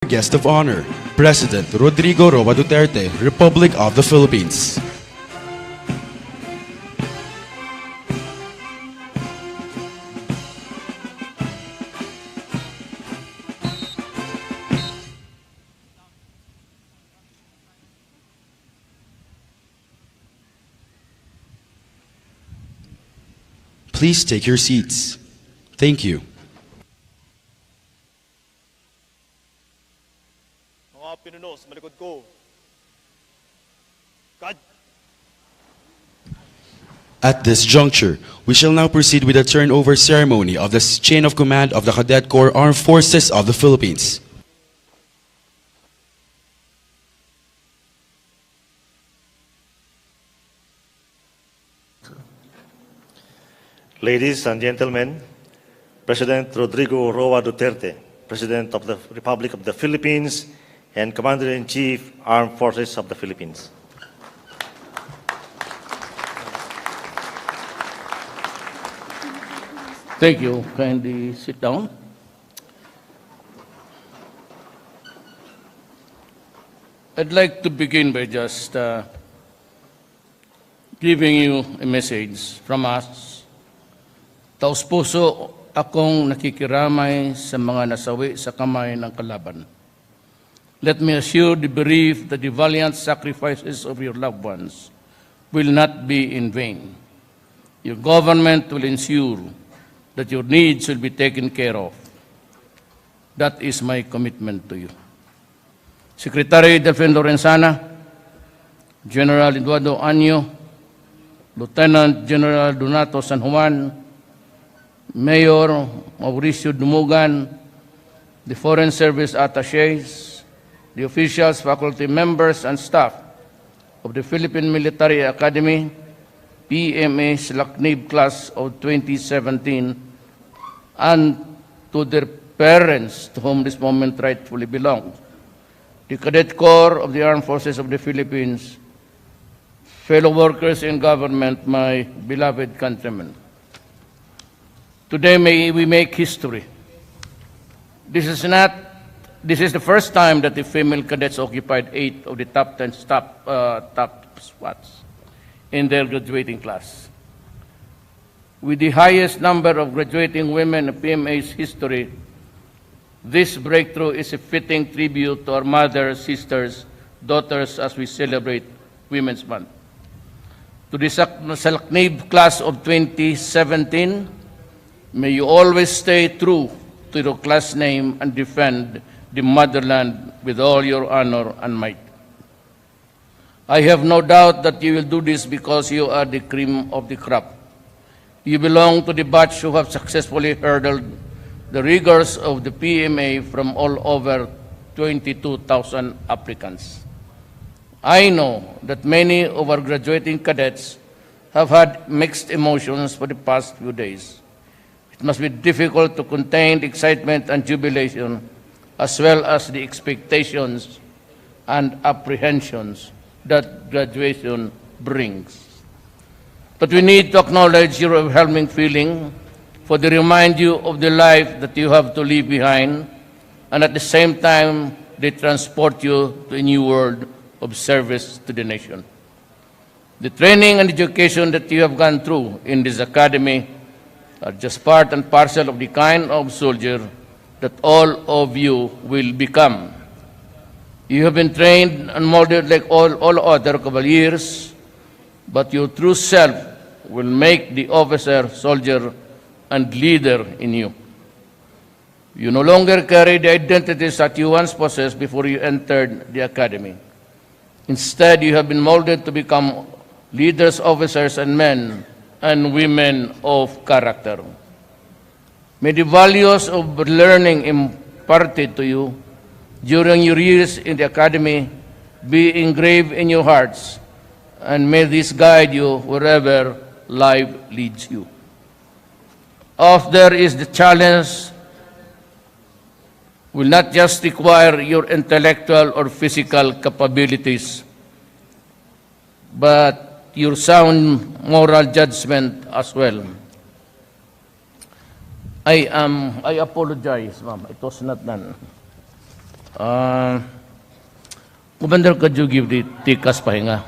Guest of Honor, President Rodrigo Roa Duterte, Republic of the Philippines. Please take your seats. Thank you. Mga pinuno sa malikod ko. God. At this juncture, we shall now proceed with the turnover ceremony of the chain of command of the Cadet Corps Armed Forces of the Philippines. Ladies and gentlemen, President Rodrigo Roa Duterte, President of the Republic of the Philippines and Commander-in-Chief, Armed Forces of the Philippines. Thank you. Kindly sit down. I'd like to begin by just giving you a message from us. Taos puso akong nakikiramay sa mga nasawi sa kamay ng kalaban. Let me assure the bereaved that the valiant sacrifices of your loved ones will not be in vain. Your government will ensure that your needs will be taken care of. That is my commitment to you. Secretary Delfin Lorenzana, General Eduardo Año, Lieutenant General Donato San Juan, Mayor Mauricio Dumugan, the Foreign Service Attachés, the officials, faculty members, and staff of the Philippine Military Academy, PMA Selaknib Class of 2017, and to their parents to whom this moment rightfully belongs, the Cadet Corps of the Armed Forces of the Philippines, fellow workers in government, my beloved countrymen. Today we make history. This is the first time that the female cadets occupied 8 of the top 10 top spots in their graduating class. With the highest number of graduating women in PMA's history, this breakthrough is a fitting tribute to our mothers, sisters, daughters as we celebrate Women's Month. To the Selaknib class of 2017, may you always stay true to your class name and defend the motherland with all your honor and might. I have no doubt that you will do this because you are the cream of the crop. You belong to the batch who have successfully hurdled the rigors of the PMA from all over 22,000 applicants. I know that many of our graduating cadets have had mixed emotions for the past few days. It must be difficult to contain the excitement and jubilation, as well as the expectations and apprehensions that graduation brings. But we need to acknowledge your overwhelming feeling, for they remind you of the life that you have to leave behind, and at the same time, they transport you to a new world of service to the nation. The training and education that you have gone through in this academy are just part and parcel of the kind of soldier that all of you will become. You have been trained and molded like all other cavaliers, but your true self will make the officer, soldier, and leader in you. You no longer carry the identities that you once possessed before you entered the academy. Instead, you have been molded to become leaders, officers, and men and women of character. May the values of learning imparted to you during your years in the academy be engraved in your hearts, and may this guide you wherever life leads you. Off there is the challenge will not just require your intellectual or physical capabilities, but your sound moral judgment as well. I apologize, ma'am. It was not done. Commander, could you give the tikas pahinga?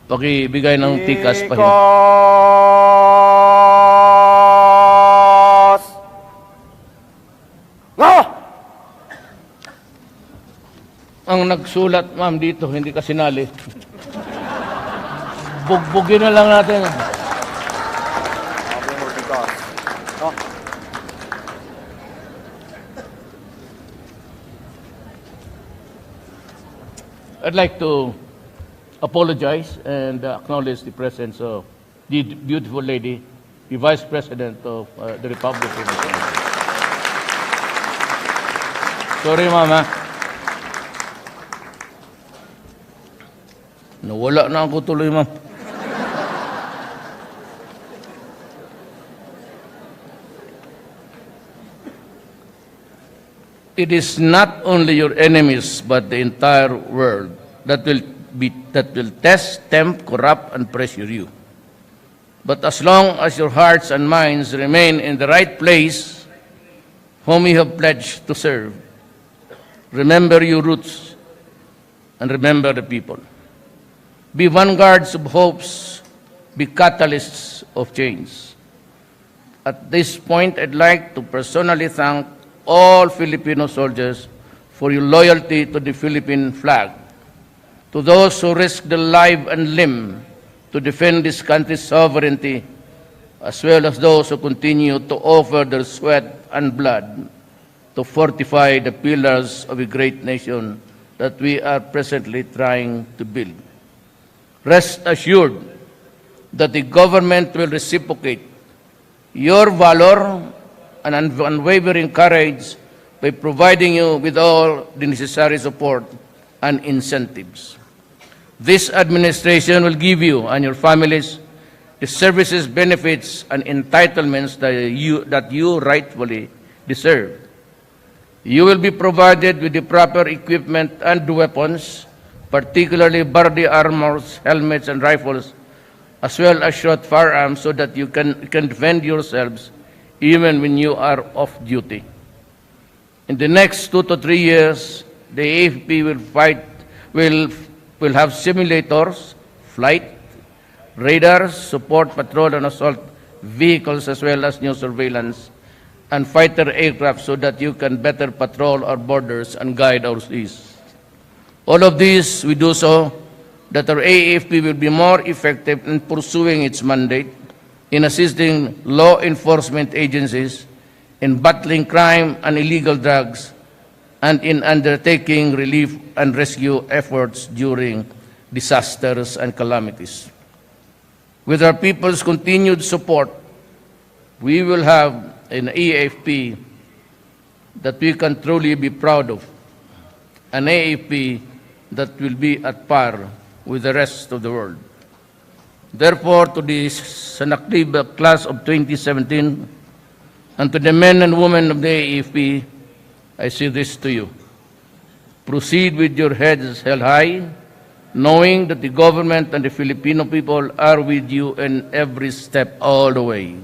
Pakibigay ng tikas pahinga. Tikas! Nga! Ang nagsulat, ma'am, dito, hindi ka sinali. Bugbugin na lang natin. Sabi mo, tikas. Ah. I'd like to apologize and acknowledge the presence of the beautiful lady, the Vice President of the Republic of the Philippines. Sorry, Mama. Nawala na ako tuloy, Ma'am. It is not only your enemies, but the entire world that will test, tempt, corrupt, and pressure you. But as long as your hearts and minds remain in the right place, whom you have pledged to serve, remember your roots and remember the people. Be vanguards of hopes, be catalysts of change. At this point, I'd like to personally thank all Filipino soldiers for your loyalty to the Philippine flag, to those who risk their life and limb to defend this country's sovereignty, as well as those who continue to offer their sweat and blood to fortify the pillars of a great nation that we are presently trying to build. Rest assured that the government will reciprocate your valor and unwavering courage by providing you with all the necessary support and incentives. This administration will give you and your families the services, benefits, and entitlements that you rightfully deserve. You will be provided with the proper equipment and weapons, particularly body armors, helmets, and rifles, as well as short firearms, so that you can defend yourselves even when you are off duty. In the next 2 to 3 years, the AFP will have simulators, flight, radars, support patrol and assault vehicles, as well as new surveillance and fighter aircraft, so that you can better patrol our borders and guide our seas. All of this we do so that our AFP will be more effective in pursuing its mandate, in assisting law enforcement agencies, in battling crime and illegal drugs, and in undertaking relief and rescue efforts during disasters and calamities. With our people's continued support, we will have an AFP that we can truly be proud of, an AFP that will be at par with the rest of the world. Therefore, to the Sanakdib class of 2017 and to the men and women of the AFP, I say this to you. Proceed with your heads held high, knowing that the government and the Filipino people are with you in every step all the way.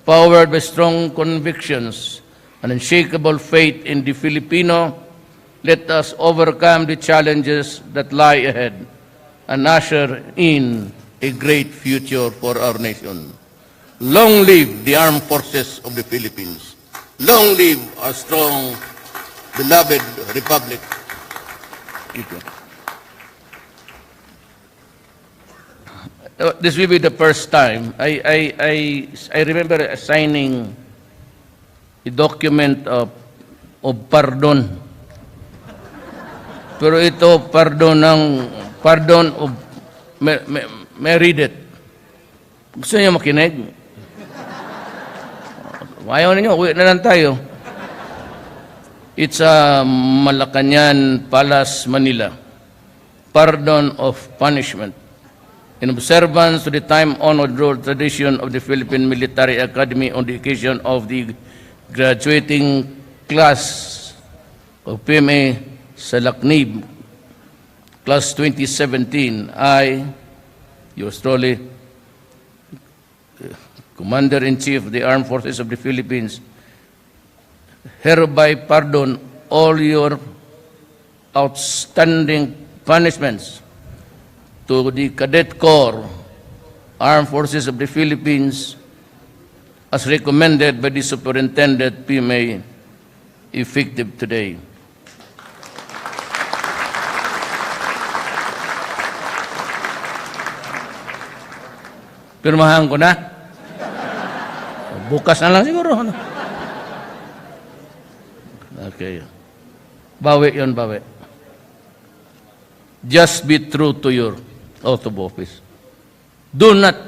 Powered by strong convictions and unshakable faith in the Filipino, let us overcome the challenges that lie ahead and usher in a great future for our nation. Long live the armed forces of the Philippines. Long live our strong, beloved republic. Thank you. This will be the first time. I remember signing a document of pardon. Pero ito, pardon of, may read it. Gusto niyo makinig? Ayaw ninyo, uwi na lang tayo. It's a Malacanang Palace, Manila. Pardon of punishment. In observance to the time-honored rule tradition of the Philippine Military Academy on the occasion of the graduating class of PMA Salaknib, class 2017, I, yours truly, Commander-in-Chief of the Armed Forces of the Philippines, hereby pardon all your outstanding punishments to the Cadet Corps, Armed Forces of the Philippines, as recommended by the Superintendent PMA, effective today. Pirmahan ko na. Bukas na lang siguro. Okay. Bawi yun, bawi. Just be true to your oath of office. Do not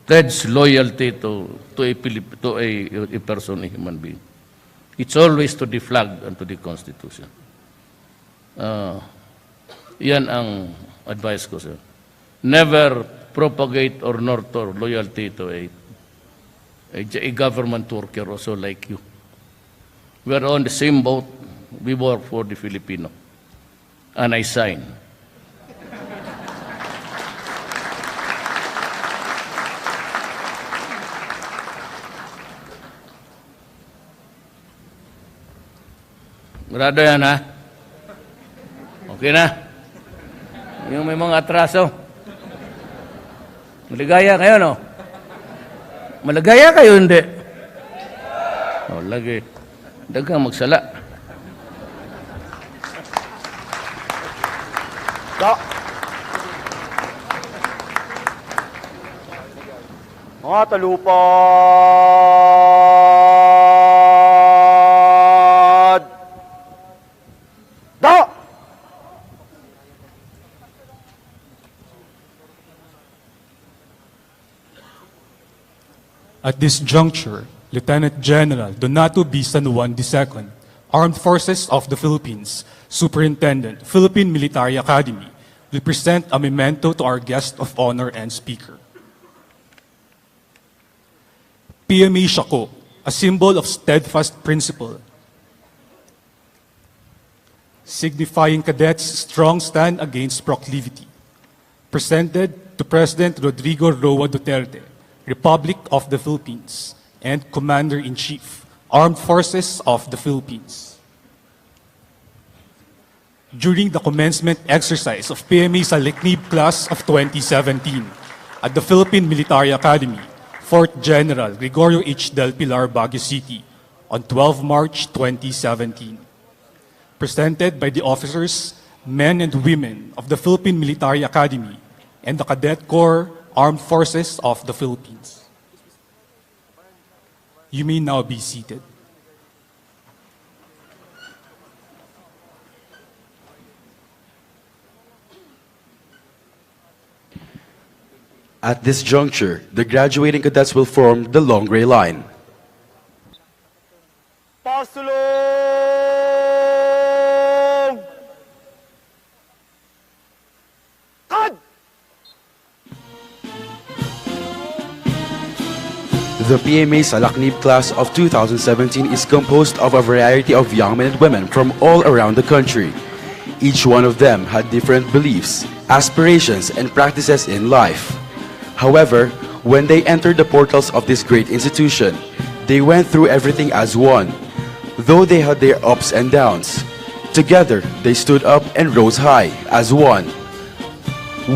pledge loyalty to a person, a human being. It's always to the flag and to the Constitution. Yan ang advice ko, sir. Never propagate or nurture loyalty to a government worker also like you. We are on the same boat. We work for the Filipino. And I sign. Grado yan, ha? Okay na? Yung may mga atraso. Maligaya kayo, no? Maligaya kayo, hindi? O, lagi. Dagang magsala. Da. Mga talupad. Da. At this juncture, Lieutenant General Donato B. San Juan II, Armed Forces of the Philippines, Superintendent, Philippine Military Academy, will present a memento to our guest of honor and speaker. PMA Shako, a symbol of steadfast principle, signifying cadets' strong stand against proclivity. Presented to President Rodrigo Roa Duterte, Republic of the Philippines, and Commander-in-Chief, Armed Forces of the Philippines. During the commencement exercise of PMA Saliknib Class of 2017 at the Philippine Military Academy, Fort General Gregorio H. Del Pilar, Baguio City, on 12 March 2017. Presented by the officers, men and women of the Philippine Military Academy and the Cadet Corps, Armed Forces of the Philippines. You may now be seated. At this juncture, the graduating cadets will form the long gray line. Pasulong! Kad! The PMA Salaknib class of 2017 is composed of a variety of young men and women from all around the country. Each one of them had different beliefs, aspirations, and practices in life. However, when they entered the portals of this great institution, they went through everything as one. Though they had their ups and downs, together they stood up and rose high as one.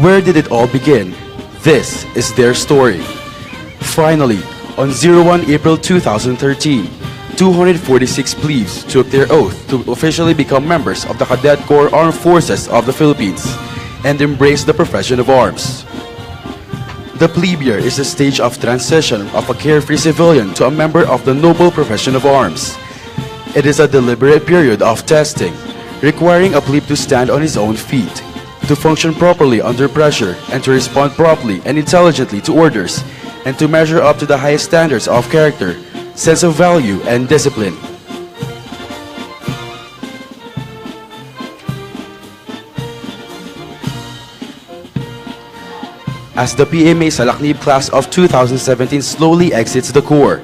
Where did it all begin? This is their story. Finally, on 01 April 2013, 246 plebes took their oath to officially become members of the Cadet Corps Armed Forces of the Philippines and embrace the profession of arms. The plebe year is a stage of transition of a carefree civilian to a member of the noble profession of arms. It is a deliberate period of testing, requiring a plebe to stand on his own feet, to function properly under pressure, and to respond properly and intelligently to orders, and to measure up to the highest standards of character, sense of value, and discipline. As the PMA Salaknib class of 2017 slowly exits the Corps,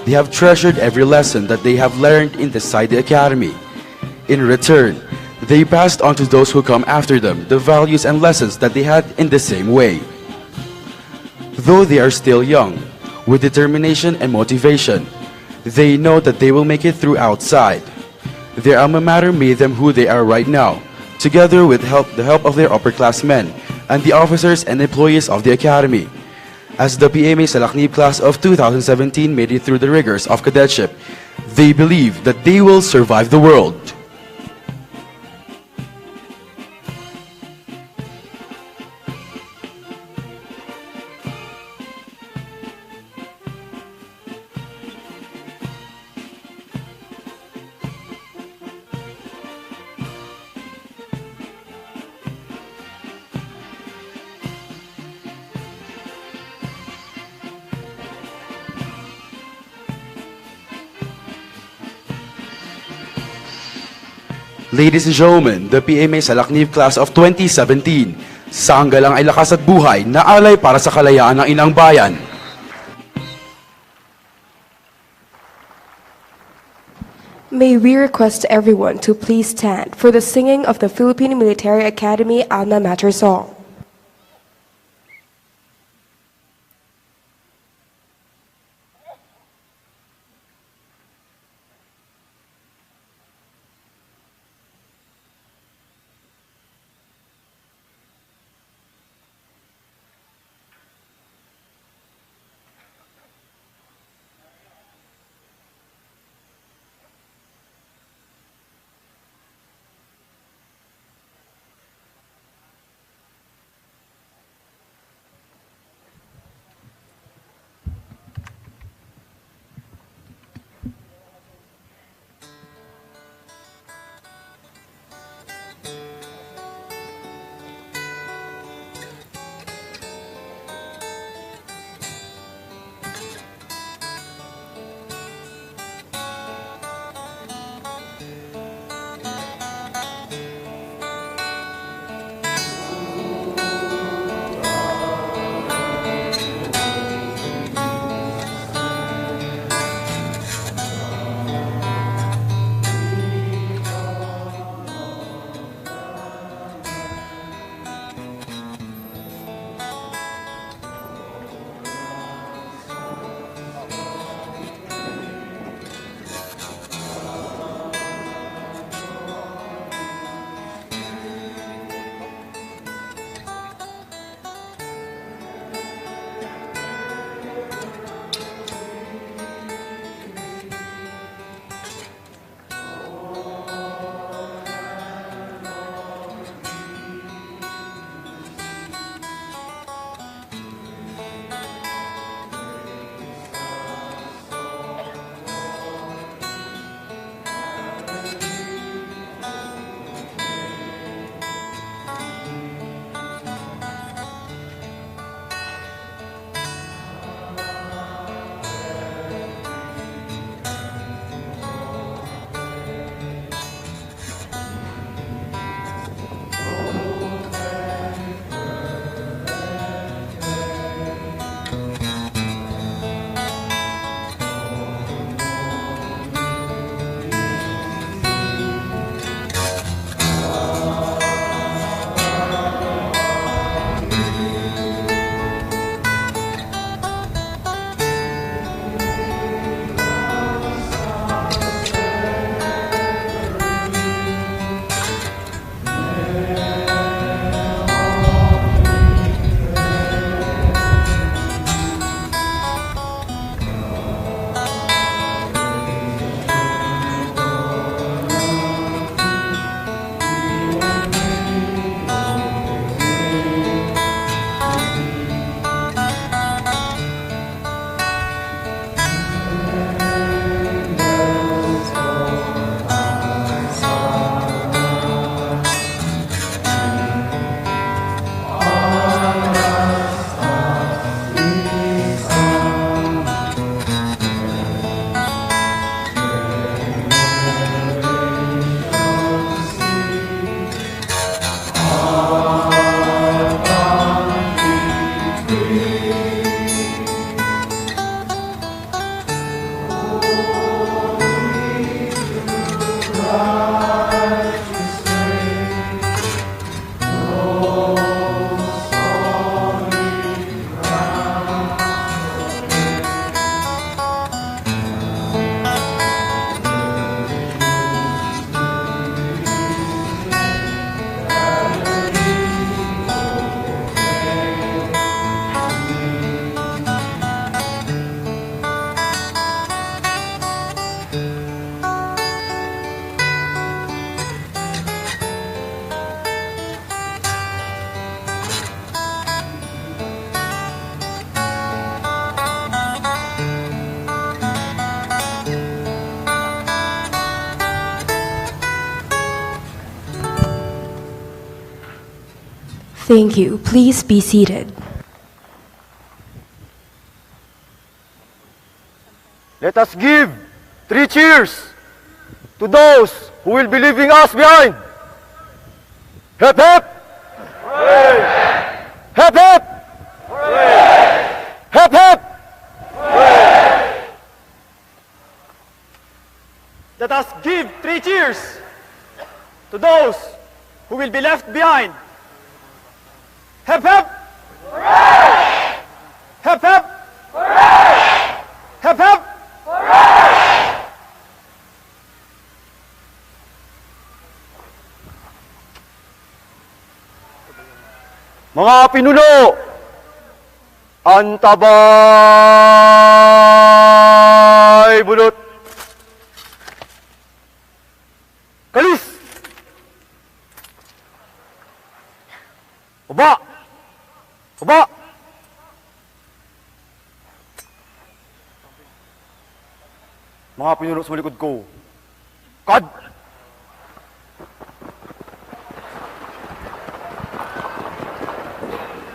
they have treasured every lesson that they have learned inside the Academy. In return, they passed on to those who come after them the values and lessons that they had in the same way. Though they are still young, with determination and motivation, They know that they will make it through outside. Their alma mater made them who they are right now, together with the help of their upperclassmen and the officers and employees of the academy. As the PMA Salaknib class of 2017 made it through the rigors of cadetship, they believe that they will survive the world. Ladies and gentlemen, the PMA Salaknib class of 2017, sanggalang ay lakas at buhay na alay para sa kalayaan ng inang bayan. May we request everyone to please stand for the singing of the Philippine Military Academy Alma Mater song. Thank you. Please be seated. Let us give 3 cheers to those who will be leaving us behind. Hep hep! Hooray! Hep hep! Hooray! Hep hep! Hooray! Let us give 3 cheers to those who will be left behind. Hep hep! Hooray! Hep hep! Hooray! Hep hep! Mga pinuno, antabay bulot. Kalis! Baba! Baba! Mga pinuno sa malikod ko, kad!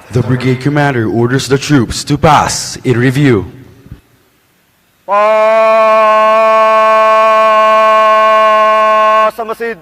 The brigade commander orders the troops to pass in review. Pasamasid!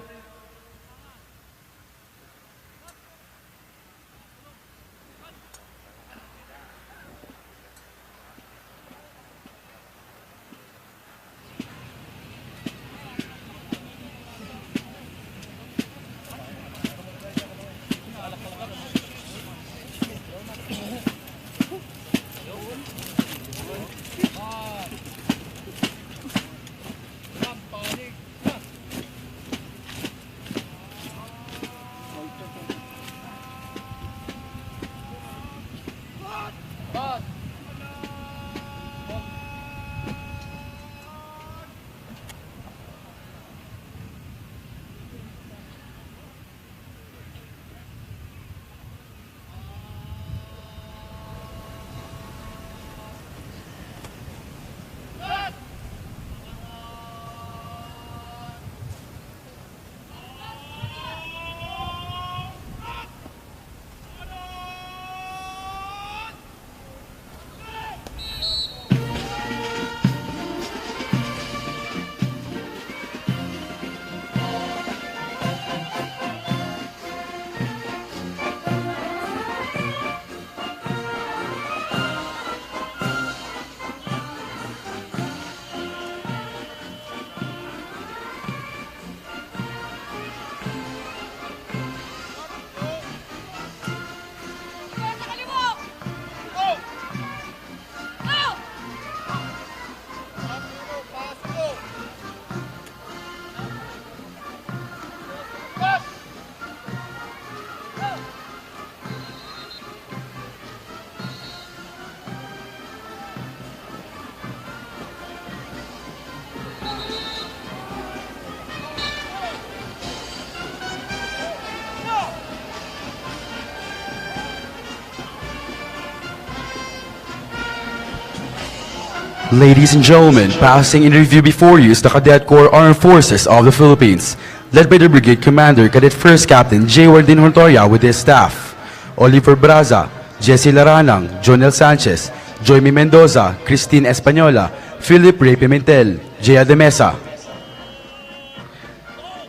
Ladies and gentlemen, passing in review before you is the Cadet Corps Armed Forces of the Philippines, led by the Brigade Commander, Cadet First Captain J. Wardin Hontoria with his staff, Oliver Braza, Jesse Laranang, Jonel Sanchez, Joymi Mendoza, Christine Española, Philip Ray Pimentel, Jaya de Mesa.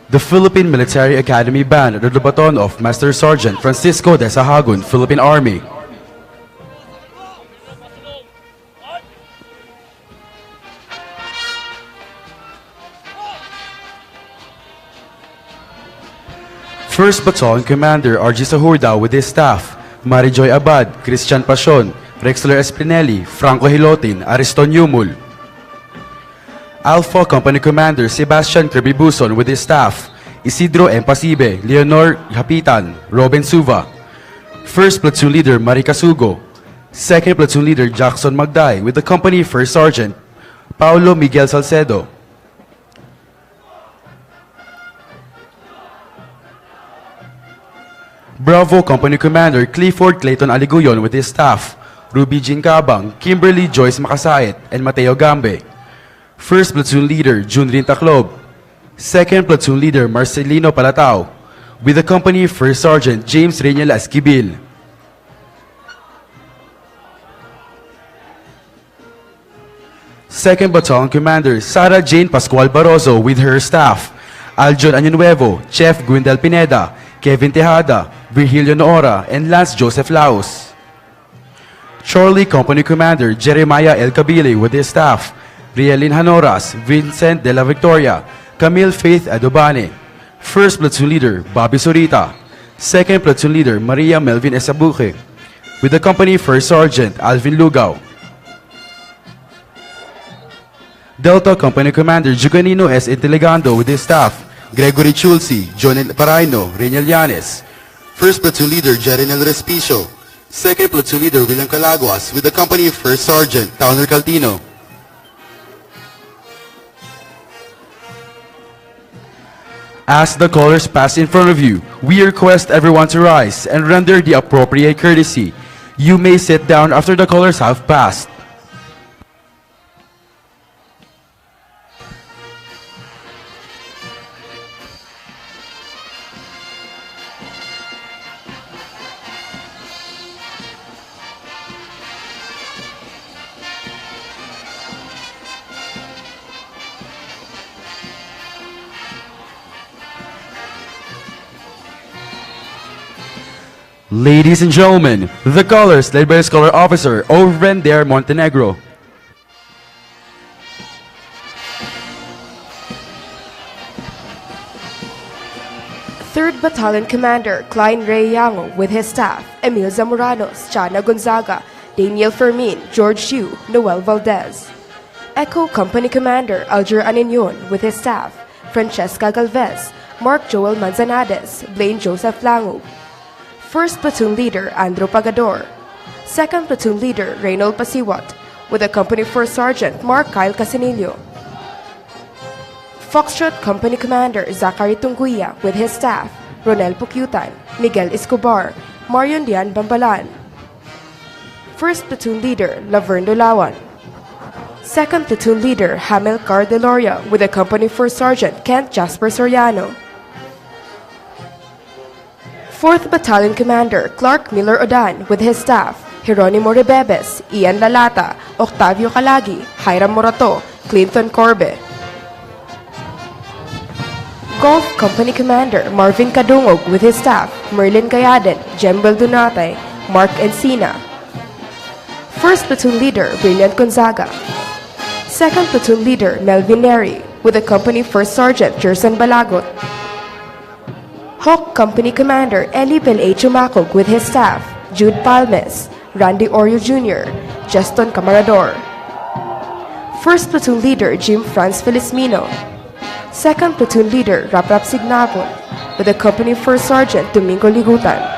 The Philippine Military Academy Band under the baton of Master Sergeant Francisco de Sahagun, Philippine Army. First Battalion Commander R.G. Sahurda with his staff, Marijoy Abad, Christian Pasion, Rexler Espinelli, Franco Hilotin, Ariston Yumul. Alpha Company Commander Sebastian Kirby-Buson with his staff, Isidro M. Pasibe, Leonor Hapitan, Robin Suva. First Platoon Leader Marika Sugo. Second Platoon Leader Jackson Magday with the company First Sergeant Paulo Miguel Salcedo. Bravo Company Commander Clifford Clayton Aliguyon with his staff, Ruby Jean Cabang, Kimberly Joyce Makasait, and Mateo Gambe. First Platoon Leader Junrin Taclob. Second Platoon Leader Marcelino Palatao. with the company First Sergeant James Reynal Esquibil. Second Battalion Commander Sarah Jane Pascual Barroso with her staff, Aljon Año Chef Gwendel Pineda, Kevin Tejada, Virgilio Noora, and Lance Joseph Laos. Charlie Company Commander Jeremiah El Kabili with his staff, Rielin Hanoras, Vincent de la Victoria, Camille Faith Adobane. First Platoon Leader Bobby Sorita. Second Platoon Leader Maria Melvin Esabuque, with the company First Sergeant Alvin Lugao. Delta Company Commander Juganino S. Inteligando with his staff, Gregory Chulsi, John Paraino, Reynal Llanes. First Platoon Leader Jerinel Respicio. Second Platoon Leader William Calaguas with the company First Sergeant Towner Caltino. As the colors pass in front of you, we request everyone to rise and render the appropriate courtesy. You may sit down after the colors have passed. Ladies and gentlemen, the colors led by the Scholar Officer Orvender Montenegro. Third Battalion Commander Klein Ray Yango with his staff, Emil Zamoranos, Chana Gonzaga, Daniel Fermin, George Xu, Noel Valdez. Echo Company Commander Alger Aninion with his staff, Francesca Galvez, Mark Joel Manzanades, Blaine Joseph Lango. First Platoon Leader Andrew Pagador. Second Platoon Leader Reynold Pasiwat, with the company First Sergeant Mark Kyle Casinillo. Foxtrot Company Commander Zachary Tunguia with his staff, Ronel Pukyutan, Miguel Escobar, Marion Dian Bambalan. First Platoon Leader Laverne Dolawan. Second Platoon Leader Hamil Cardeloria with the company First Sergeant Kent Jasper Soriano. 4th Battalion Commander Clark Miller Odan with his staff, Jeronimo Rebebes, Ian Lalata, Octavio Calagi, Hiram Morato, Clinton Corbe. Golf Company Commander Marvin Kadungog with his staff, Merlin Gayaden, Jembel Dunate, Mark Encina. 1st Platoon Leader Brilliant Gonzaga. 2nd Platoon Leader Melvin Neri with the company First Sergeant Jerson Balagot. Hawk Company Commander Eli Bel-A Chumacog with his staff, Jude Palmes, Randy Orio Jr., Justin Camarador. 1st Platoon Leader Jim Franz Felizmino. 2nd Platoon Leader Raprap Signapon with the company First Sergeant Domingo Ligutan.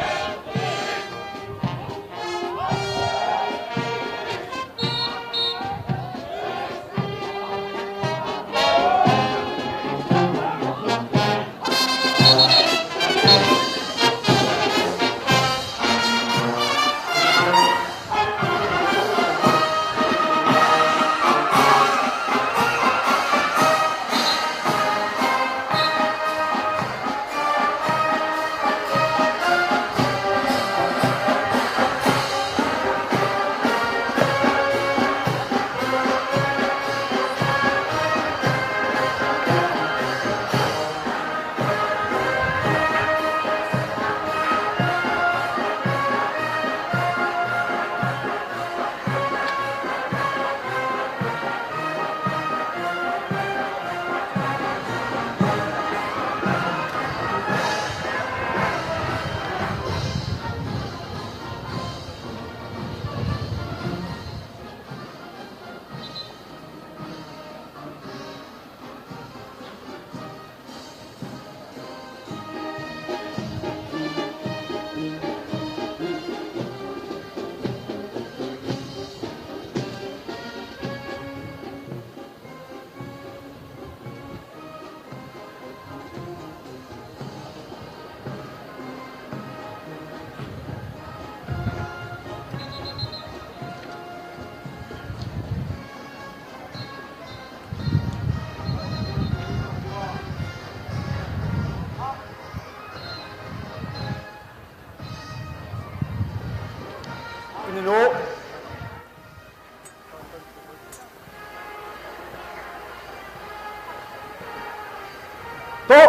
To!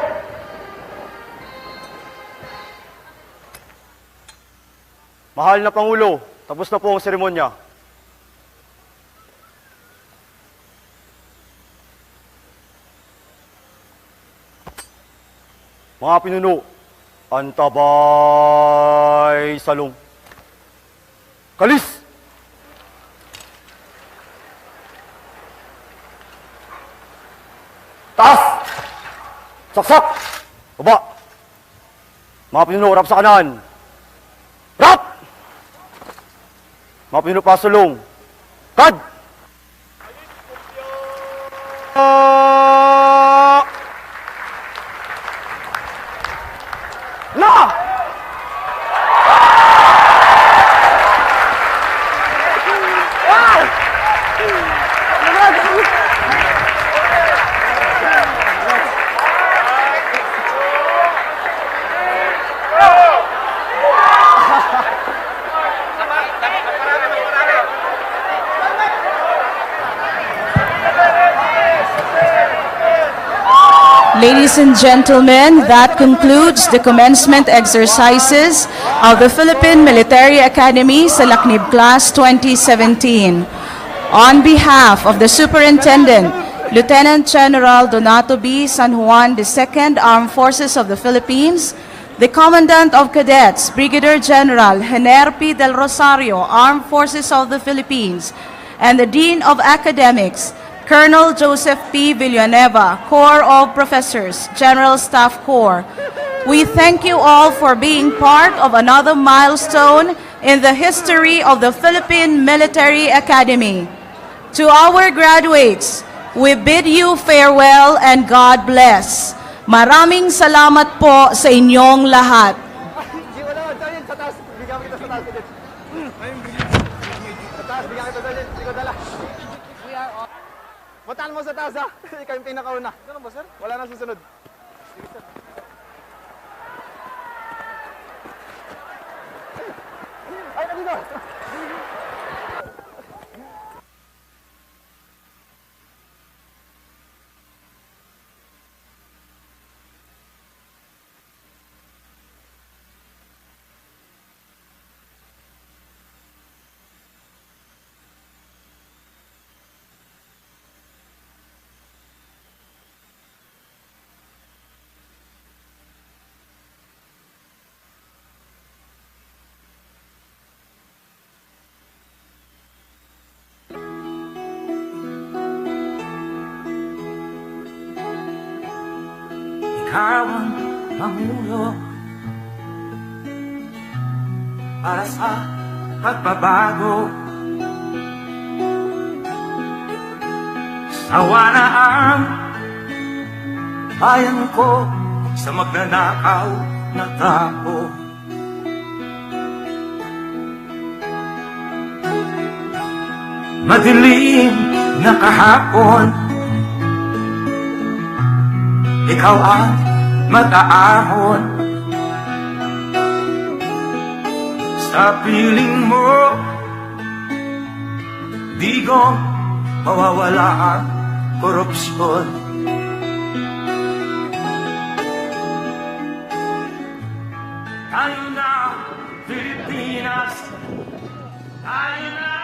Mahal na Pangulo, tapos na po ang seremonya. Mga pinuno, antabay salong. Kalis! Taas! Saksak! Baba! Mga pinuno, rap sa kanan. Rap! Mga pinuno, pasulong. Kad! La! Ladies and gentlemen, that concludes the commencement exercises of the Philippine Military Academy Salaknib Class 2017. On behalf of the Superintendent, Lieutenant General Donato B. San Juan II, Armed Forces of the Philippines, the Commandant of Cadets, Brigadier General Hener P. Del Rosario, Armed Forces of the Philippines, and the Dean of Academics, Colonel Joseph P. Villanueva, Corps of Professors, General Staff Corps. We thank you all for being part of another milestone in the history of the Philippine Military Academy. To our graduates, we bid you farewell and God bless. Maraming salamat po sa inyong lahat. Hindi wala man sa'yo, sa taas. Bigyan kita sa taas. Sa taas, bigyan kita sa taas. Hindi ko dala. Bataan mo sa taas, ha? Ikaw yung pinakauna. Ganun ba, sir? Wala na susunod. Sige, sir. Ay, nandito! Ikaw ang Pangulo para sa pagbabago. Sawa na ang bayan ko sa magnanakaw na tao. Madilim na kahapon, ikaw ang mag-aahon sa piling mo. Di ko mawawala ang korupsyon. Tayo na, Pilipinas. Tayo na.